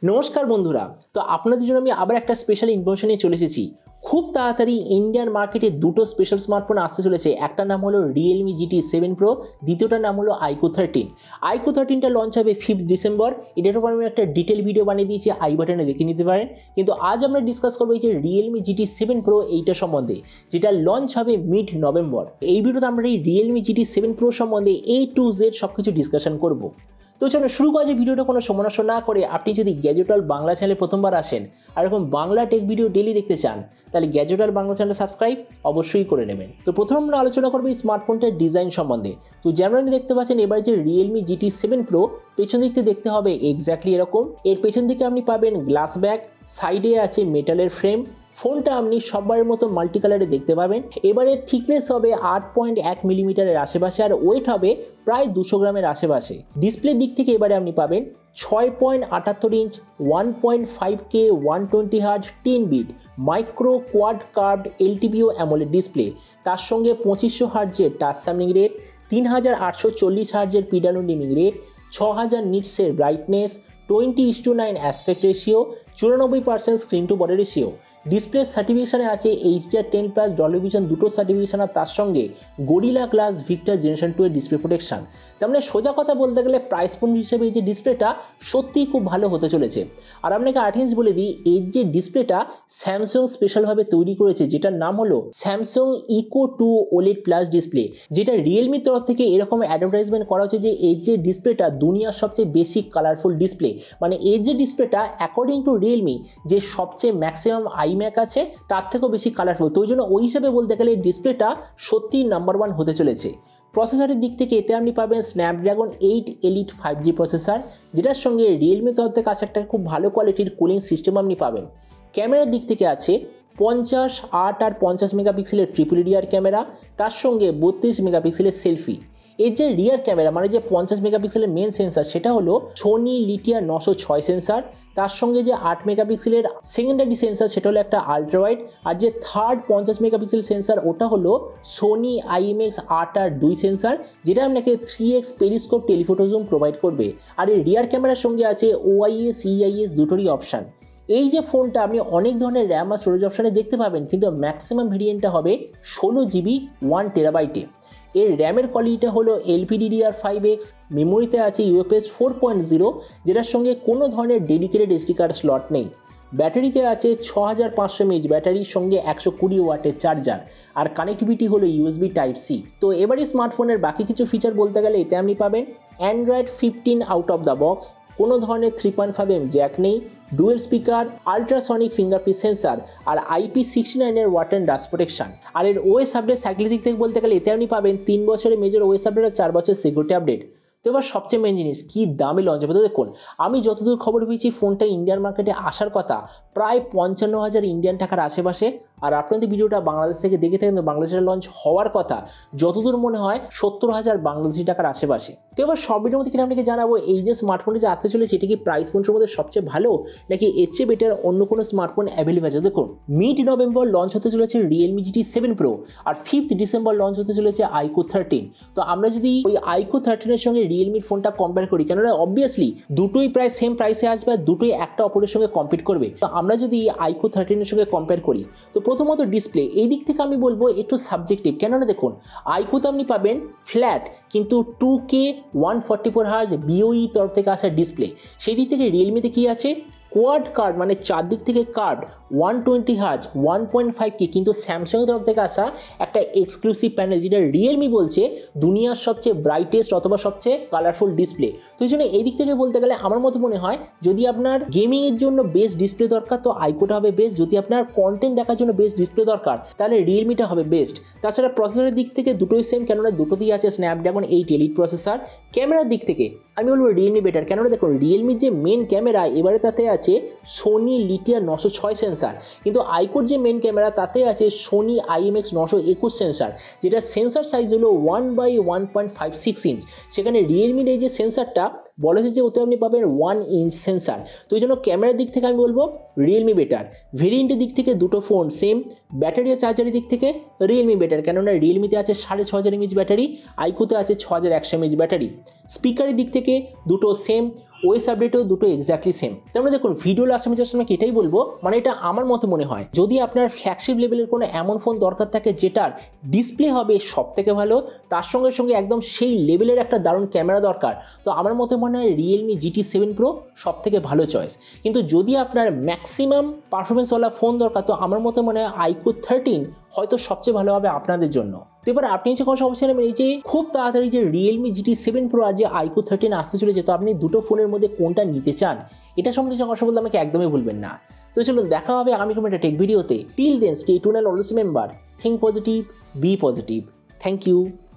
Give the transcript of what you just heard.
नमस्कार बंधुरा तो आपनादेर जोन्नो आमि आबार एकटा स्पेशल इनफरमेशन निये चले एसेछि। खूब ताड़ाताड़ी इंडियान मार्केटे दुटो स्पेशल स्मार्टफोन आसते चलेছে। একটা নাম হলো Realme GT7 Pro, দ্বিতীয়টার নাম হলো iQOO 13। iQOO 13 টা লঞ্চ হবে 5 ডিসেম্বর। এটার উপর আমি একটা ডিটেইল ভিডিও বানিয়ে দিয়েছি, আই বাটনে দেখে নিতে পারেন। কিন্তু আজ আমরা ডিসকাস করব এই যে Realme GT7 Pro এইটা সম্বন্ধে, যেটা লঞ্চ হবে মিড নভেম্বর। এই ভিডিওতে আমরা এই Realme GT7 Pro সম্বন্ধে A to Z সবকিছু ডিসকাশন করব। তো চলো শুরু করা যায় ভিডিওটা কোনো সময় নষ্ট না করে। আপনি যদি গ্যাজেট ওয়ার্ল্ড বাংলা চ্যানেলে প্রথমবার আসেন আর এরকম বাংলা টেক ভিডিও ডেইলি দেখতে চান, তাহলে গ্যাজেট ওয়ার্ল্ড বাংলা চ্যানেলটা সাবস্ক্রাইব অবশ্যই করে নেবেন। তো প্রথমে আমরা আলোচনা করব এই স্মার্টফোনটার ডিজাইন সম্বন্ধে। তো যেমন আপনি দেখতে পাচ্ছেন এবার যে Realme GT7 Pro পেছন দিক থেকে দেখতে হবে এক্স্যাক্টলি এরকম। এর পেছন দিকে আপনি পাবেন গ্লাস ব্যাক, সাইডে আছে মেটালের ফ্রেম। ফোনটা আপনি সববারের মতো মাল্টি কালারে দেখতে পাবেন। এবারে থিকনেস হবে 8.1 মিলিমিটারের আশেপাশে আর ওয়েট হবে প্রায় 200 গ্রামের আশেপাশে। ডিসপ্লের দিক থেকে এবারে আপনি পাবেন 6.78 inch 1.5K 120 hertz 10 bit micro quad curved LTPO AMOLED display. তার সঙ্গে 2500 হার্জের টাচ স্যাম্পলিং রেট, 3840 হার্জের পিডানো ডিমিং রেট, 6000 নিটসের brightness, 20:9 aspect ratio, 94% screen to body ratio. Display সার্টিফিকেশনে আছে HDR10+ ডলবি ভিশন দুটো সার্টিফিকেশন আর তার সঙ্গে গরিলা গ্লাস ভিক্টর জেনারেশন 2 এর ডিসপ্লে প্রোটেকশন। তার মানে সোজা কথা বলতে গেলে প্রাইস পয়েন্ট হিসেবে এই যে ডিসপ্লেটা সত্যিই খুব ভালো হতে চলেছে। আর আপনাকে আর্টিন্স বলে দিই, এর যে ডিসপ্লেটা স্যামসাং স্পেশালভাবে তৈরি করেছে, যেটার নাম হলো Samsung eco 2 OLED plus display, যেটা রিয়েলমির তরফ থেকে এরকম অ্যাডভার্টাইজমেন্ট করা হচ্ছে যে এর যে ডিসপ্লেটা দুনিয়ার সবচেয়ে বেশি কালারফুল ডিসপ্লে। মানে এর যে ডিসপ্লেটা অ্যাকর্ডিং টু রিয়েলমি যে সবচেয়ে ম্যাক্সিমাম ম্যাক আছে তার থেকেও বেশি কালারফুল। তো ওই জন্য ওই হিসাবে বলতে গেলে ডিসপ্লেটা সত্যিই নাম্বার 1 হতে চলেছে। প্রসেসরের দিক থেকে এতে আপনি পাবেন স্ন্যাপড্রাগন 8 Elite 5G প্রসেসর, যেটার সঙ্গে রিয়েলমির তরফ থেকে আছে একটা খুব ভালো কোয়ালিটির কুলিং সিস্টেম আপনি পাবেন। ক্যামেরার দিক থেকে আছে 50, 8 আর 50 মেগাপিক্সেলের ট্রিপল রিয়ার ক্যামেরা, তার সঙ্গে 32 মেগাপিক্সেলের সেলফি। এর যে রিয়ার ক্যামেরা মানে যে 50 মেগাপিক্সেলের মেন সেন্সার সেটা হলো সোনি লিথিয়া 906 সেন্সার। তার সঙ্গে যে 8 মেগাপিক্সেলের সেকেন্ডারি সেন্সার সেটা হলো একটা আলট্রা ওয়াইড। আর যে থার্ড 50 মেগাপিক্সেল সেন্সার ওটা হলো সোনি IMX 8R2 সেন্সার, যেটা আপনাকে 3x periscope telephoto zoom provide করবে। আর এই রিয়ার ক্যামেরার সঙ্গে আছে OIS EIS দুটোরই অপশান। এই যে ফোনটা আপনি অনেক ধরনের র্যাম আর স্টোরেজ অপশানে দেখতে পাবেন, কিন্তু ম্যাক্সিমাম ভেরিয়েন্টটা হবে 16GB 1TB। এর র্যামের কোয়ালিটিটা হলো LPDDR5X, মেমোরিতে আছে UFS 4.0, যেটার সঙ্গে কোনো ধরনের ডেডিকেটেড SD কার্ড স্লট নেই। ব্যাটারিতে আছে 6500 mAh ব্যাটারির সঙ্গে 120 ওয়াটের চার্জার, আর কানেক্টিভিটি হলো USB Type-C। তো এবারে স্মার্টফোনের বাকি কিছু ফিচার বলতে গেলে এতে আপনি পাবেন Android 15 out of the box, কোনো ধরনের 3.5mm জ্যাক নেই, dual speaker, ultrasonic fingerprint sensor আর IP69 এর ওয়াটার অ্যান্ড ডাস্ট প্রোটেকশন। আর এর OS আপডেট সাইকেল দিক থেকে বলতে গেলে এতে আপনি পাবেন 3 বছরের মেজর OS আপডেট আর 4 বছরের সিকিউরিটি আপডেট। তো এবার সবচেয়ে মেন জিনিস কি দামে লঞ্চ হবে। তো দেখুন, আমি যতদূর খবর পেয়েছি ফোনটা ইন্ডিয়ান মার্কেটে আসার কথা প্রায় 55,000 ইন্ডিয়ান টাকার আশেপাশে। আর আপনাদের ভিডিওটা বাংলাদেশ থেকে দেখে থাকেন, বাংলাদেশে লঞ্চ হওয়ার কথা যতদূর মনে হয় 70,000 বাংলাদেশি টাকার আশেপাশে। তো এবার সব ভিডিওর মধ্যে কিনা আপনাকে জানাবো এই যে স্মার্টফোনটা যে আসতে চলেছে এটা কি প্রাইস পয়েন্টের মধ্যে সবচেয়ে ভালো নাকি এর চেয়ে বেটার অন্য কোনো স্মার্টফোন অ্যাভেলেবল আছে। দেখুন, মিড নভেম্বর লঞ্চ হতে চলেছে Realme GT7 Pro আর 5 ডিসেম্বর লঞ্চ হতে চলেছে iQOO 13। তো আমরা যদি ওই iQOO 13 এর সঙ্গে রিয়েলমির ফোনটা কম্পেয়ার করি, কেননা অবভিয়াসলি দুটোই প্রায় সেম প্রাইসে আসবে আর দুটোই একটা অপরের সঙ্গে কম্পিট করবে। তো আমরা যদি iQOO 13 এর সঙ্গে কম্পেয়ার করি, তো প্রথমত ডিসপ্লে এই দিক থেকে আমি বলবো একটু সাবজেক্টিভ। কেননা দেখুন, iQOO-তে আপনি পাবেন ফ্ল্যাট কিন্তু 2K 144 হার্জ BOE তরফ থেকে আসা ডিসপ্লে। সেই দিক থেকে রিয়েলমিতে কি আছে কোয়াড কার্ড মানে চারদিক থেকে কার্ড 120 হার্জ 1.5K, কিন্তু স্যামসাংয়ের তরফ থেকে আসা একটা এক্সক্লুসিভ প্যানেল, যেটা রিয়েলমি বলছে দুনিয়ার সবচেয়ে ব্রাইটেস্ট অথবা সবচেয়ে কালারফুল ডিসপ্লে। তো এই জন্য এই দিক থেকে বলতে গেলে আমার মতো মনে হয় যদি আপনার গেমিংয়ের জন্য বেস্ট ডিসপ্লে দরকার তো iQOO-টা হবে বেস্ট, যদি আপনার কন্টেন্ট দেখার জন্য বেস্ট ডিসপ্লে দরকার তাহলে রিয়েলমিটা হবে বেস্ট। তাছাড়া প্রসেসরের দিক থেকে দুটোই সেম, কেননা দুটোতেই আছে স্ন্যাপড্রাগন 8 Elite প্রসেসর। ক্যামেরার দিক থেকে আমি বলবো রিয়েলমি বেটার, কেননা দেখুন রিয়েলমির যে মেন ক্যামেরা এবারে তাতে আছে সোনি লিথিয়া 906 সেন্সার, কিন্তু iQOO যে মেন ক্যামেরা তাতে আছে সোনি IMX 921 সেন্সার, যেটা সেন্সার সাইজ হলো 1/1.56 ইঞ্চ। সেখানে রিয়েলমির এই যে সেন্সারটা বলা হয়েছে যে ওতে আপনি পাবেন 1 ইঞ্চ সেন্সার। তো এই জন্য ক্যামেরার দিক থেকে আমি বলবো রিয়েলমি বেটার। ভেরিয়েন্টের দিক থেকে দুটো ফোন সেম। ব্যাটারি আর চার্জারের দিক থেকে রিয়েলমি বেটার, কেননা রিয়েলমিতে আছে 6500 mAh ব্যাটারি, iQOO-তে আছে 6100 mAh ব্যাটারি। স্পিকারের দিক থেকে দুটো সেম। ওএস আপডেটেও দুটো এক্স্যাক্টলি সেম। তার মানে দেখুন ভিডিও লাস্ট আমি জাস্ট আপনাকে এটাই বলবো, মানে এটা আমার মতো মনে হয় যদি আপনার ফ্ল্যাগশিপ লেভেলের কোনো এমন ফোন দরকার থাকে যেটার ডিসপ্লে হবে সব থেকে ভালো, তার সঙ্গে সঙ্গে একদম সেই লেভেলের একটা দারুণ ক্যামেরা দরকার, তো আমার মতে মনে হয় Realme GT7 Pro সব থেকে ভালো চয়েস। কিন্তু যদি আপনার ম্যাক্সিমাম পারফরমেন্সওয়ালা ফোন দরকার, তো আমার মতে মনে হয় iQOO 13 হয়তো সবচেয়ে ভালো হবে আপনাদের জন্য। তো এবার আপনি যে কোনো সমস্যা নেবেন, এই যে খুব তাড়াতাড়ি যে Realme GT7 Pro আর যে iQOO 13 আসতে চলেছে, তো আপনি দুটো ফোনের মধ্যে কোনটা নিতে চান এটা সম্বন্ধে যে কথা বলতে আমাকে একদমই ভুলবেন না। তো চলুন দেখা হবে আগামী কোনো একটা টেক ভিডিওতে। Till then stay tuned and always remember, think positive, be positive. Thank you.